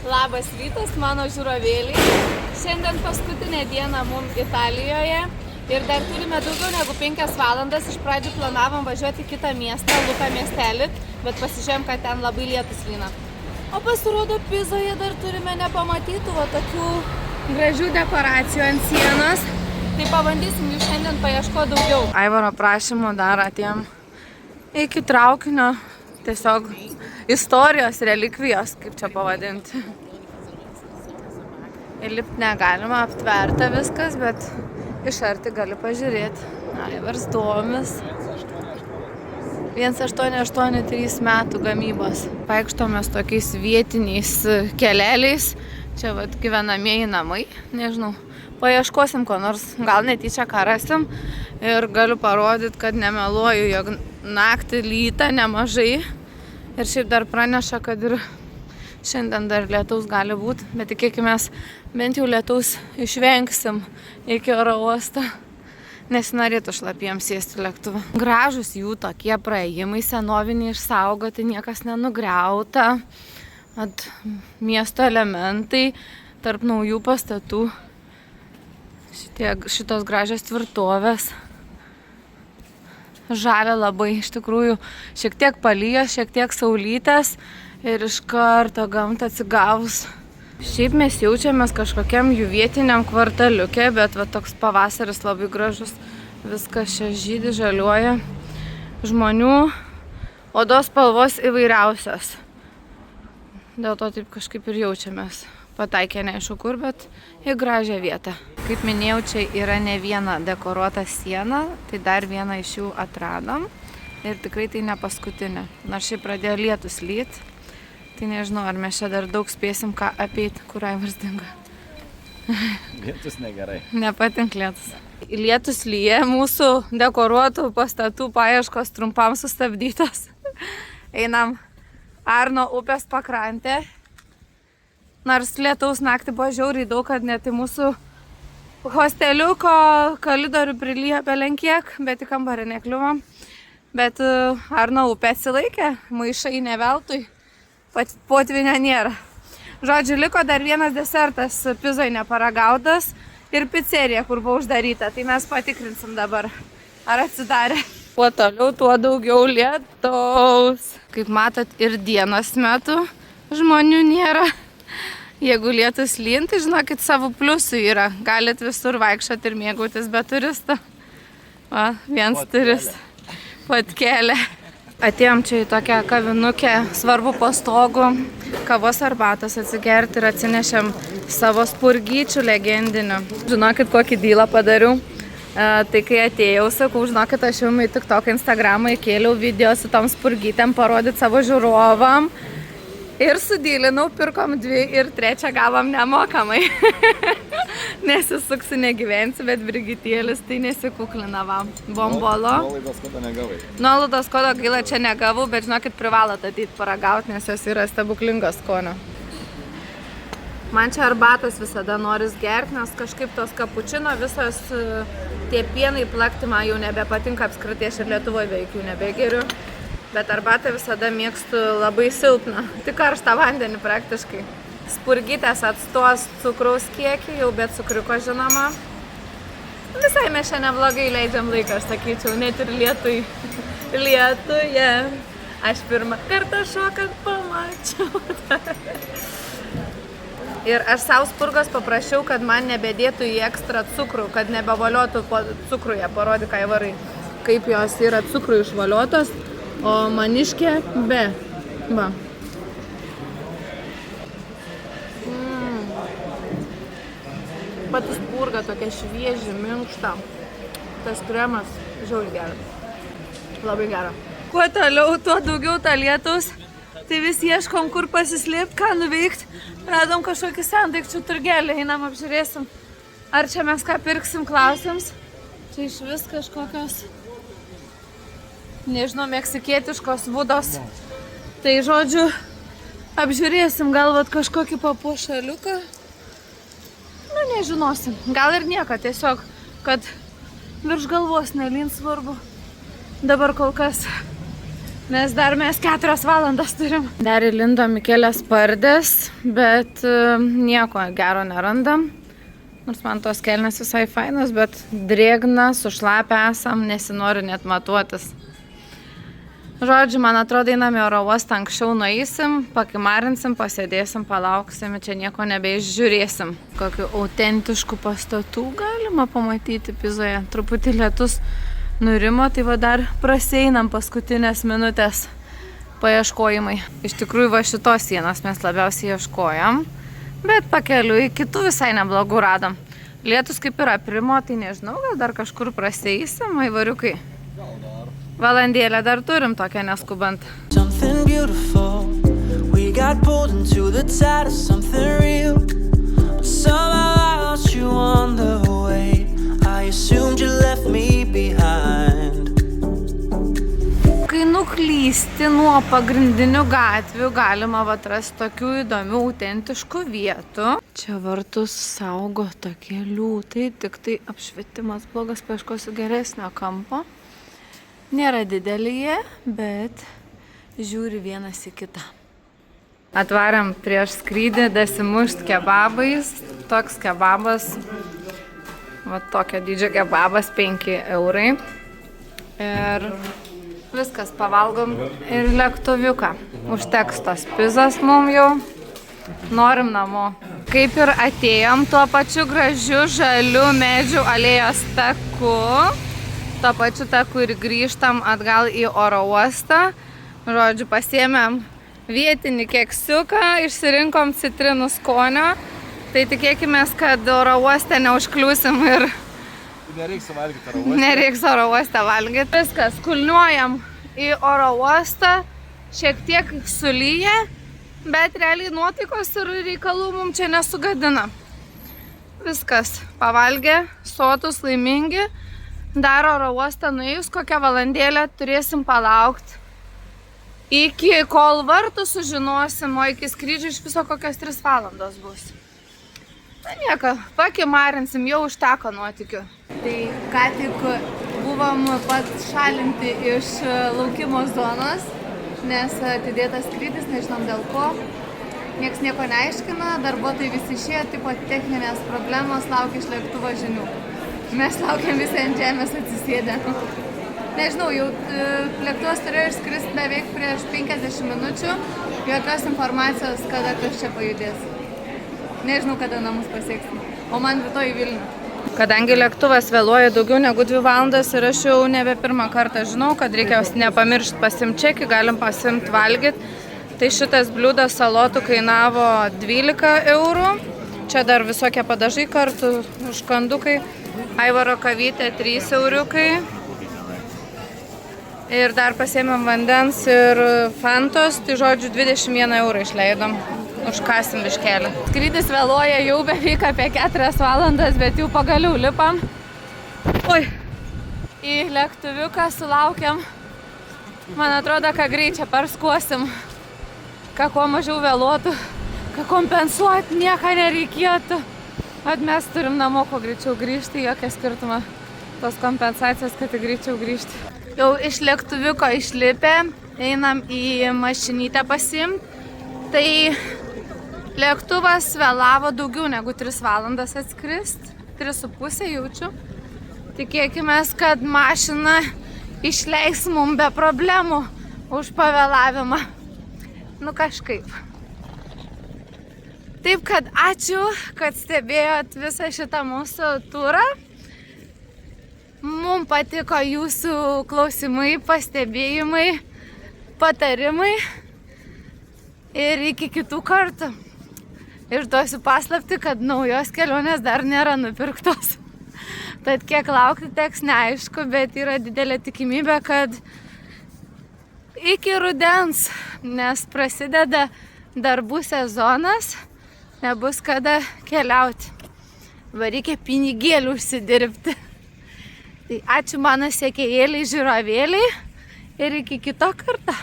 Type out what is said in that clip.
Labas rytas, mano žiūrovėliai. Šiandien paskutinė diena mums Italijoje ir dar turime daugiau negu 5 valandas. Iš pradžių planavom važiuoti į kitą miestą, Luka miestelį, bet pasižiūrėjom, kad ten labai lietus lyna. O pasirodo, Pizoje dar turime nepamatytų tokių gražių dekoracijų ant sienos. Tai pabandysim jų šiandien paieškoti daugiau. Aivaro prašymu dar atėjom iki traukinio, tiesiog istorijos relikvijos, kaip čia pavadinti. Įlipti negalima, aptverta viskas, bet iš arti gali pažiūrėti. Aivars domis. 1883 metų gamybos. Vaikštomės tokiais vietiniais keleliais. Čia gyvenamieji namai, nežinau. Paieškosim ko nors, gal netyčia ką rasim. Ir galiu parodyti, kad nemeluoju, jog naktį lyta nemažai. Ir šiaip dar praneša, kad ir šiandien dar lietaus gali būti, bet tikėkimės bent jau lietaus išvengsim iki oro uosto, nesinorėtų šlapiems sėsti lėktuvą. Gražus jų tokie praėjimai, senoviniai išsaugoti, niekas nenugriauta. Miesto elementai tarp naujų pastatų, šitos gražios tvirtovės. Žalia labai, iš tikrųjų, šiek tiek palyjo, šiek tiek saulytės ir iš karto gamta atsigavus. Šiaip mes jaučiamės kažkokiam jų vietiniam kvartaliuke, bet toks pavasaris labai gražus, viskas čia žydi, žaliuoja. Žmonių odos spalvos įvairiausios. Dėl to taip kažkaip ir jaučiamės. Pataikė neaišku kur, bet į gražią vietą. Kaip minėjau, čia yra ne viena dekoruota siena, tai dar vieną iš jų atradom. Ir tikrai tai ne paskutinė. Nors šiaip pradėjo lietus lyt, tai nežinau, ar mes čia dar daug spėsim ką apeiti, kur Aivars dingo. Lietus negerai. Nepatink lietus. Lietus lyja, mūsų dekoruotų pastatų paieškos trumpam sustabdytos. Einam Arno upės pakrantę. Nors lietaus naktį buvo žiauriai daug, kad net į mūsų hosteliuko kalidorių prilyja belenkiek, bet į kambarį nekliuvom. Bet Arno upė atsilaikė, maišai ne veltui, potvinio nėra. Žodžiu, liko dar vienas desertas Pizoje neparagautas ir picerija, kur buvo uždaryta. Tai mes patikrinsim dabar, ar atsidarė. Kuo toliau, tuo daugiau lietaus. Kaip matot, ir dienos metu žmonių nėra. Jeigu lietus lyja, tai žinokit, savo pliusų yra. Galit visur vaikščioti ir mėgautis be turisto. Va, viens turistas. Patkelė. Atėjom čia į tokią kavinukę, svarbu po stogu, kavos arbatos atsigerti ir atsinešėm savo spurgyčių legendinių. Žinokit, kokį dylą padariau. Tai kai atėjau, sakau, žinokit, aš jums į TikTok, Instagramą įkėliau video su tom spurgytėm parodyti savo žiūrovam. Ir sudylinau, pirkom 2 ir 3 gavom nemokamai. Nesisuksi, negyvensi, bet Brigitėlis tai nesikuklinava. Bombolo. Nuolaidos kodo negavai. Nuolaidos kodo gaila čia negavau, bet žinokit, privalot ateit paragauti, nes jos yra stebuklingos skonio. Man čia arbatos visada noris gerti, nes kažkaip tos kapučino visos tie pienai plakti man jau nebepatinka apskritai, aš ir Lietuvoje beveik jų nebegeriu. Bet arbatą visada mėgstu labai silpną, tik karštą vandenį praktiškai. Spurgytės atstos cukraus kiekį, jau be cukriuko žinoma. Visai mes čia neblogai leidžiam laiką, aš sakyčiau, net ir lietui. Lietuje. Aš pirmą kartą šokant pamačiau. Ir aš savo spurgos paprašiau, kad man nebedėtų į ekstra cukrų, kad nebevaliotų cukruje, parodyk Aivarai, kaip jos yra cukrų išvaliotos. O maniškė be. Va. Pati spurga tokia švieži, minkšta. Tas kremas žiauriai geras. Labai gera. Kuo toliau, tuo daugiau ta lietaus. Tai vis ieškom, kur pasislėpti, ką nuveikti. Radom kažkokį sendaikčių turgelį, einam apžiūrėsim. Ar čia mes ką pirksim, klausims. Čia iš vis kažkokios, nežinau, meksikietiškos vudos. Tai žodžiu, apžiūrėsim, gal kažkokį papuošaliuką. Nu, nežinosim. Gal ir nieko, tiesiog, kad virš galvos nelyn svarbu. Dabar kol kas nes dar mes 4 valandas turim. Dar įlindom į kelias pardės, bet nieko gero nerandam. Nors man tos kelnes visai fainos, bet drėgna, sušlapę esam, nesinori net matuotis. Žodžiu, man atrodo, einam į oro uostą, anksčiau nueisim, pakimarinsim, pasėdėsim, palauksim, čia nieko nebeišžiūrėsim. Kokių autentiškų pastatų galima pamatyti Pizoje. Truputį lietus nurimo, tai va dar praseinam paskutinės minutės paieškojimai. Iš tikrųjų, va šitos sienos mes labiausiai ieškojam, bet pakeliui kitų visai neblogų radom. Lietus kaip ir aprimo, tai nežinau, gal dar kažkur praseisim, aivariukai. Valandėlę dar turim tokią neskubant. Something beautiful. We got pulled into the tide of something real. But somehow I lost you on the way. I assumed you left me behind. Kai nuklysti nuo pagrindinių gatvių, galima atrasti tokių įdomių, autentiškų vietų. Čia vartus saugo tokie liūtai, tik tai apšvietimas blogas, paieškosiu geresnio kampo. Nėra didelėje, bet žiūri vienas į kitą. Atvarėm prieš skrydį dasimušt kebabais. Toks kebabas, va tokio dydžio kebabas 5 eurai. Ir viskas, pavalgom ir lėktuviuką. Užteks tos pizos mum jau. Norim namo. Kaip ir atėjom tuo pačiu gražiu žaliu medžių alėjos taku. Tuo pačiu taku ir grįžtam atgal į oro uostą. Žodžiu, pasiėmėm vietinį keksiuką, išsirinkom citrinų skonio. Tai tikėkime, kad oro uoste neužkliūsim ir Nereiks suvalgyti oro uoste. nereiks oro uoste valgyti. Viskas, kulniuojam į oro uostą, šiek tiek sulyja, bet realiai nuotaikos ir reikalų mums čia nesugadina. Viskas, pavalgė, sotus, laimingi. Dar oro uostą nuėjus kokią valandėlę turėsim palaukti. Iki kol vartų sužinosim, o iki skrydžio iš viso kokios 3 valandos bus. Na nieko, pakimarinsim, jau užteko nuotykių. Tai ką tik buvom pašalinti iš laukimo zonos, nes atidėtas skrydis, nežinom dėl ko. Niekas nieko neaiškina, darbuotojai visi išėjo, tipo techninės problemos, laukia iš lėktuvo žinių. Mes laukiam visą ant žemės atsisėdę. Nežinau, jau lėktuvas turėjo išskristi beveik prieš 50 minučių. Jokios informacijos, kada kas čia pajudės. Nežinau, kada namus pasieksim. O man rytoj į Vilnių. Kadangi lėktuvas vėluoja daugiau negu 2 valandas ir aš jau nebe pirmą kartą žinau, kad reikia nepamiršti pasimti čekį, galim pasimti valgyti. Tai šitas bliūdas salotų kainavo 12 eurų. Čia dar visokie padažai kartu, užkandukai. Aivaro kavytė 3 euriukai. Ir dar pasiėmėm vandens ir fantos, tai žodžiu 21 eurų išleidom. Užkasim biškelį. Skrydis vėluoja jau beveik apie 4 valandas, bet jau pagaliau lipam. Ui, į lėktuviuką sulaukiam. Man atrodo, kad greit čia parskuosim. Ką kuo mažiau vėluotų, ką kompensuoti nieko nereikėtų. At mes turim namo kuo greičiau grįžti, jokia skirtuma tos kompensacijos, kad greičiau grįžti. Jau iš lėktuviuko išlipę, einam į mašinytę pasiimti. Tai lėktuvas vėlavo daugiau negu 3 valandas atskrist, 3,5 jaučiu. Tikėkime, kad mašina išleis mum be problemų už pavėlavimą. Nu kažkaip. Taip, kad ačiū, kad stebėjot visą šitą mūsų turą. Mums patiko jūsų klausimai, pastebėjimai, patarimai. Ir iki kitų kartų. Išduosiu paslaptį, kad naujos kelionės dar nėra nupirktos. Tad kiek laukti teks neaišku, bet yra didelė tikimybė, kad iki rudens, nes prasideda darbų sezonas, nebus kada keliauti. Va reikia pinigėlių užsidirbti. Tai ačiū mano sekėjėliai, žiūrovėliai ir iki kito karto.